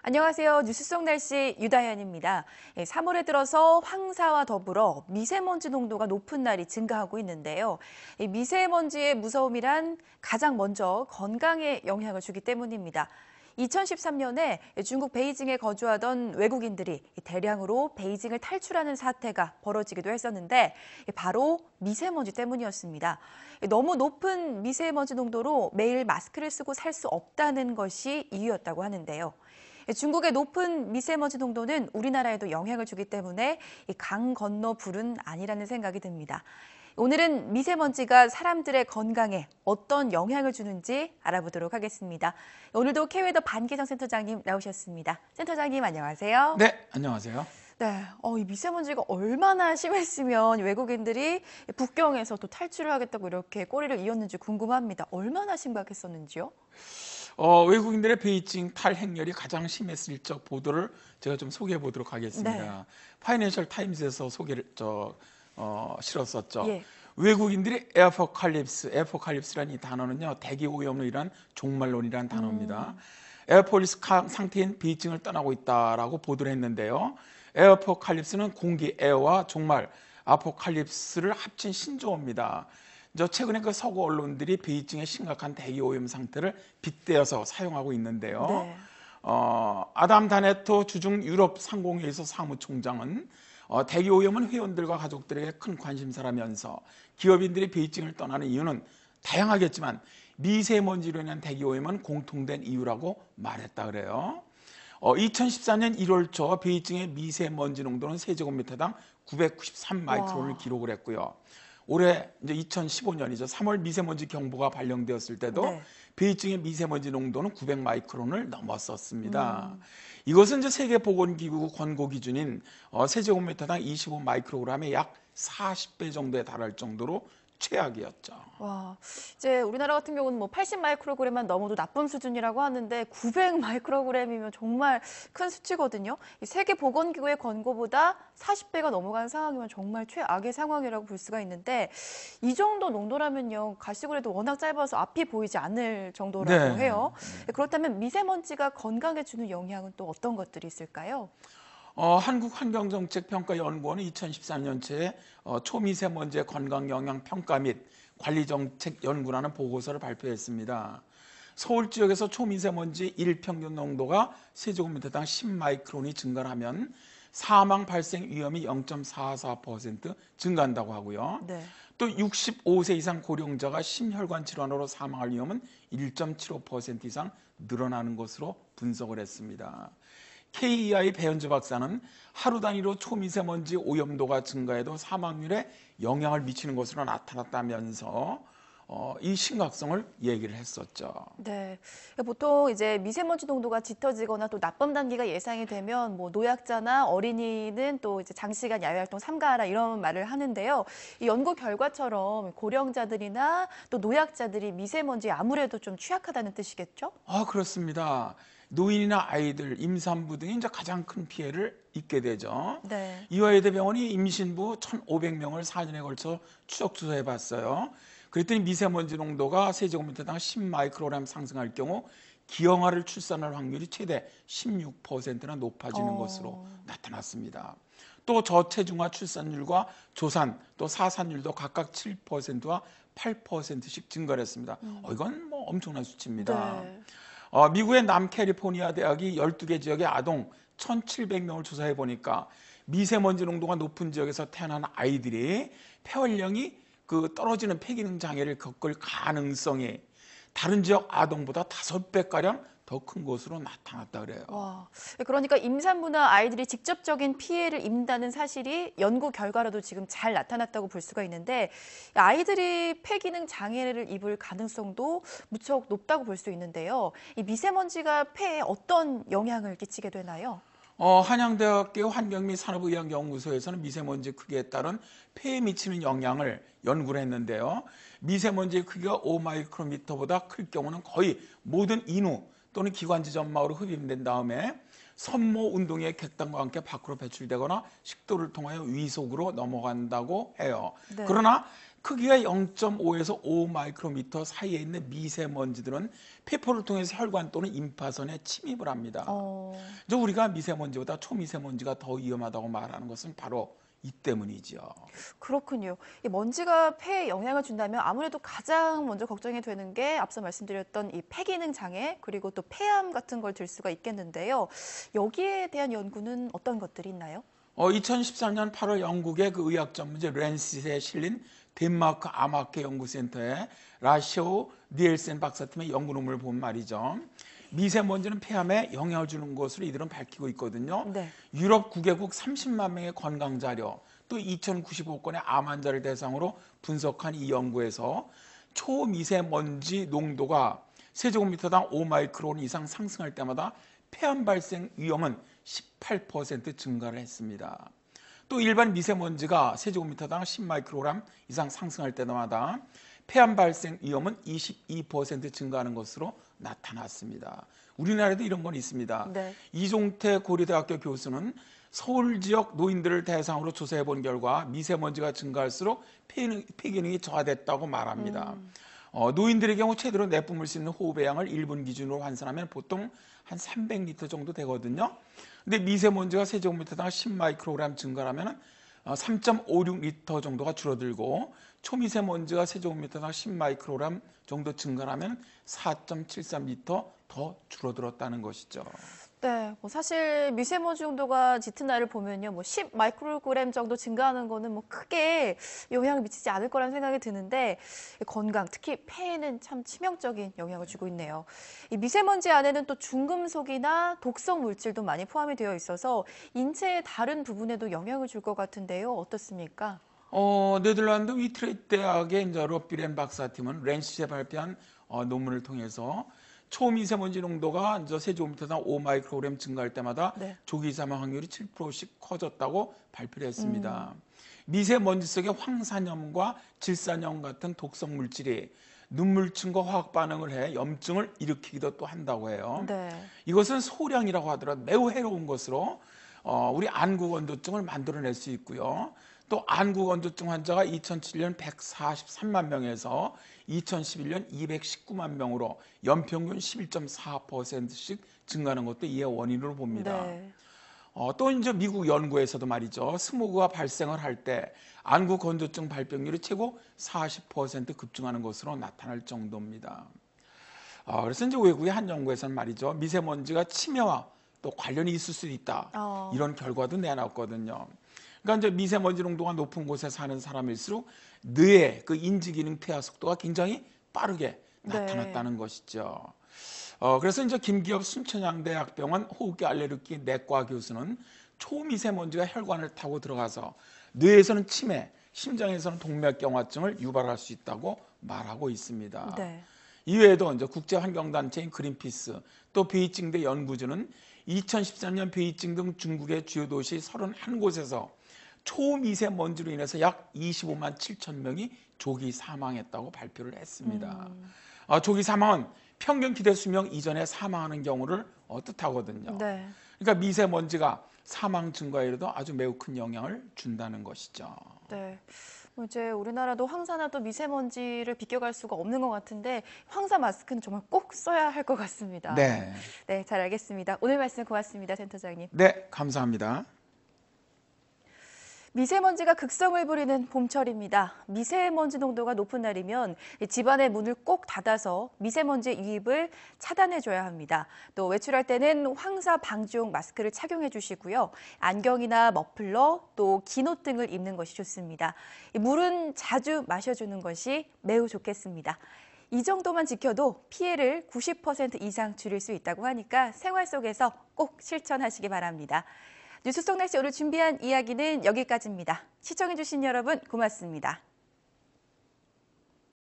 안녕하세요. 뉴스 속 날씨 유다현입니다. 3월에 들어서 황사와 더불어 미세먼지 농도가 높은 날이 증가하고 있는데요. 이 미세먼지의 무서움이란 가장 먼저 건강에 영향을 주기 때문입니다. 2013년에 중국 베이징에 거주하던 외국인들이 대량으로 베이징을 탈출하는 사태가 벌어지기도 했었는데 바로 미세먼지 때문이었습니다. 너무 높은 미세먼지 농도로 매일 마스크를 쓰고 살 수 없다는 것이 이유였다고 하는데요. 중국의 높은 미세먼지 농도는 우리나라에도 영향을 주기 때문에 강 건너 불은 아니라는 생각이 듭니다. 오늘은 미세먼지가 사람들의 건강에 어떤 영향을 주는지 알아보도록 하겠습니다. 오늘도 K웨더 반기정 센터장님 나오셨습니다. 센터장님 안녕하세요. 네, 안녕하세요. 네, 이 미세먼지가 얼마나 심했으면 외국인들이 북경에서 또 탈출을 하겠다고 이렇게 꼬리를 이었는지 궁금합니다. 얼마나 심각했었는지요? 외국인들의 베이징 탈행렬이 가장 심했을 적 보도를 제가 좀 소개해 보도록 하겠습니다. 네. 파이낸셜 타임스에서 소개를 실었었죠. 예. 외국인들이 에어포칼립스라는 이 단어는요, 대기 오염로 이란 종말론이라는 단어입니다. 에어폴리스 상태인 베이징을 떠나고 있다라고 보도를 했는데요. 에어포칼립스는 공기, 에어와 종말, 아포칼립스를 합친 신조어입니다. 최근에 그 서구 언론들이 베이징의 심각한 대기 오염 상태를 빗대어서 사용하고 있는데요. 네. 아담 다네토 주중 유럽 상공회의소 사무총장은 대기 오염은 회원들과 가족들에게 큰 관심사라면서 기업인들이 베이징을 떠나는 이유는 다양하겠지만 미세먼지로 인한 대기 오염은 공통된 이유라고 말했다 그래요. 2014년 1월 초 베이징의 미세먼지 농도는 세제곱미터당 993 마이크론을 기록을 했고요. 올해 이제 2015년이죠. 3월 미세먼지 경보가 발령되었을 때도 네. 베이징의 미세먼지 농도는 900 마이크론을 넘었었습니다. 이것은 이제 세계보건기구 권고 기준인 세제곱미터당 25 마이크로그램의 약 40배 정도에 달할 정도로 최악이었죠. 와, 이제 우리나라 같은 경우는 뭐 80 마이크로그램만 넘어도 나쁨 수준이라고 하는데 900 마이크로그램이면 정말 큰 수치거든요. 이 세계보건기구의 권고보다 40배가 넘어간 상황이면 정말 최악의 상황이라고 볼 수가 있는데 이 정도 농도라면요. 가시골에도 워낙 짧아서 앞이 보이지 않을 정도라고 네. 해요. 그렇다면 미세먼지가 건강에 주는 영향은 또 어떤 것들이 있을까요? 한국환경정책평가연구원은 2013년도에 초미세먼지의 건강영향평가 및 관리정책연구라는 보고서를 발표했습니다. 서울 지역에서 초미세먼지 일평균 농도가 세제곱미터당 10마이크론이 증가하면 사망 발생 위험이 0.44% 증가한다고 하고요. 네. 또 65세 이상 고령자가 심혈관 질환으로 사망할 위험은 1.75% 이상 늘어나는 것으로 분석을 했습니다. KEI 배현주 박사는 하루 단위로 초미세먼지 오염도가 증가해도 사망률에 영향을 미치는 것으로 나타났다면서 이 심각성을 얘기를 했었죠. 네, 보통 이제 미세먼지 농도가 짙어지거나 또 나쁨 단계가 예상이 되면 뭐 노약자나 어린이는 또 이제 장시간 야외 활동 삼가하라 이런 말을 하는데요. 이 연구 결과처럼 고령자들이나 또 노약자들이 미세먼지에 아무래도 좀 취약하다는 뜻이겠죠? 그렇습니다. 노인이나 아이들, 임산부 등이 이제 가장 큰 피해를 입게 되죠. 네. 이화여대병원이 임신부 1,500명을 4년에 걸쳐 추적 조사해 봤어요. 그랬더니 미세먼지 농도가 세제곱미터당 10 마이크로그램 상승할 경우 기형아를 출산할 확률이 최대 16%나 높아지는 것으로 나타났습니다. 또 저체중아 출산율과 조산, 또 사산율도 각각 7%와 8%씩 증가를 했습니다. 이건 뭐 엄청난 수치입니다. 네. 미국의 남캘리포니아 대학이 12개 지역의 아동 1,700명을 조사해 보니까 미세먼지 농도가 높은 지역에서 태어난 아이들이 폐활량이 떨어지는 폐기능 장애를 겪을 가능성이 다른 지역 아동보다 5배가량 더 큰 것으로 나타났다 그래요. 와, 그러니까 임산부나 아이들이 직접적인 피해를 입는다는 사실이 연구 결과로도 지금 잘 나타났다고 볼 수가 있는데 아이들이 폐기능 장애를 입을 가능성도 무척 높다고 볼 수 있는데요. 이 미세먼지가 폐에 어떤 영향을 끼치게 되나요? 한양대학교 환경 및 산업의학연구소에서는 미세먼지 크기에 따른 폐에 미치는 영향을 연구를 했는데요. 미세먼지의 크기가 5마이크로미터보다 클 경우는 거의 모든 인후 또는 기관지 점막으로 흡입된 다음에 선모 운동의 객단과 함께 밖으로 배출되거나 식도를 통하여 위 속으로 넘어간다고 해요. 네. 그러나 크기가 0.5에서 5 마이크로미터 사이에 있는 미세먼지들은 폐포를 통해서 혈관 또는 임파선에 침입을 합니다. 이제 우리가 미세먼지보다 초미세먼지가 더 위험하다고 말하는 것은 바로 이 때문이죠. 그렇군요. 이 먼지가 폐에 영향을 준다면 아무래도 가장 먼저 걱정이 되는 게 앞서 말씀드렸던 이 폐기능 장애 그리고 또 폐암 같은 걸 들 수가 있겠는데요. 여기에 대한 연구는 어떤 것들이 있나요? 2013년 8월 영국의 그 의학 전문지 랜시트에 실린 덴마크 암학회 연구센터의 라시오 니엘센 박사팀의 연구 논문을 보면 말이죠. 미세먼지는 폐암에 영향을 주는 것으로 이들은 밝히고 있거든요. 네. 유럽 9개국 30만 명의 건강 자료, 또 2,095건의 암 환자를 대상으로 분석한 이 연구에서 초미세먼지 농도가 세제곱미터당 5마이크론 이상 상승할 때마다 폐암 발생 위험은 18% 증가를 했습니다. 또 일반 미세먼지가 세제곱미터당 10마이크로그램 이상 상승할 때마다 폐암 발생 위험은 22% 증가하는 것으로 나타났습니다. 우리나라에도 이런 건 있습니다. 네. 이종태 고려대학교 교수는 서울 지역 노인들을 대상으로 조사해 본 결과 미세먼지가 증가할수록 폐기능이 저하됐다고 말합니다. 노인들의 경우 최대로 내뿜을 수 있는 호흡의 양을 1분 기준으로 환산하면 보통 한 300리터 정도 되거든요. 근데 미세먼지가 세제곱미터당 10마이크로그램 증가하면 3.56리터 정도가 줄어들고 초미세먼지가 세제곱미터당 10마이크로그램 정도 증가하면 4.73리터 더 줄어들었다는 것이죠. 네, 사실 미세먼지 농도가 짙은 날을 보면요, 10 마이크로그램 정도 증가하는 거는 크게 영향을 미치지 않을 거라는 생각이 드는데 건강, 특히 폐에는 참 치명적인 영향을 주고 있네요. 이 미세먼지 안에는 또 중금속이나 독성 물질도 많이 포함이 되어 있어서 인체의 다른 부분에도 영향을 줄 것 같은데요, 어떻습니까? 네덜란드 위트레이트 대학의 이제 롭비렌 박사팀은 랜시트에 발표한 논문을 통해서 초미세먼지 농도가 이제 세제곱미터당 5마이크로그램 증가할 때마다 네. 조기 사망 확률이 7%씩 커졌다고 발표를 했습니다. 미세먼지 속에 황산염과 질산염 같은 독성 물질이 눈물층과 화학 반응을 해 염증을 일으키기도 또 한다고 해요. 네. 이것은 소량이라고 하더라도 매우 해로운 것으로 우리 안구건조증을 만들어낼 수 있고요. 또 안구건조증 환자가 2007년 143만 명에서 2011년 219만 명으로 연평균 11.4%씩 증가하는 것도 이의 원인으로 봅니다. 네. 또 이제 미국 연구에서도 말이죠. 스모그가 발생을 할 때 안구 건조증 발병률이 최고 40% 급증하는 것으로 나타날 정도입니다. 그래서 이제 외국의 한 연구에서는 말이죠. 미세먼지가 치매와 또 관련이 있을 수 있다. 이런 결과도 내놨거든요. 그러니까 이제 미세먼지 농도가 높은 곳에 사는 사람일수록 뇌의 그 인지기능 퇴화 속도가 굉장히 빠르게 나타났다는 것이죠. 그래서 이제 김기업 순천향대학병원 호흡기 알레르기 내과 교수는 초미세먼지가 혈관을 타고 들어가서 뇌에서는 치매, 심장에서는 동맥경화증을 유발할 수 있다고 말하고 있습니다. 네. 이외에도 이제 국제환경단체인 그린피스 또 베이징대 연구진은 2013년 베이징 등 중국의 주요 도시 31곳에서 초미세먼지로 인해서 약 25만 7천 명이 조기 사망했다고 발표를 했습니다. 조기 사망은 평균 기대 수명 이전에 사망하는 경우를 뜻하거든요. 네. 그러니까 미세먼지가 사망 증가에도 아주 매우 큰 영향을 준다는 것이죠. 네. 이제 우리나라도 황사나 또 미세먼지를 비껴갈 수가 없는 것 같은데 황사 마스크는 정말 꼭 써야 할 것 같습니다. 네. 네, 잘 알겠습니다. 오늘 말씀 고맙습니다, 센터장님. 네, 감사합니다. 미세먼지가 극성을 부리는 봄철입니다. 미세먼지 농도가 높은 날이면 집안의 문을 꼭 닫아서 미세먼지 유입을 차단해줘야 합니다. 또 외출할 때는 황사 방지용 마스크를 착용해 주시고요. 안경이나 머플러, 또 긴 옷 등을 입는 것이 좋습니다. 물은 자주 마셔주는 것이 매우 좋겠습니다. 이 정도만 지켜도 피해를 90% 이상 줄일 수 있다고 하니까 생활 속에서 꼭 실천하시기 바랍니다. 뉴스 속 날씨 오늘 준비한 이야기는 여기까지입니다. 시청해주신 여러분 고맙습니다.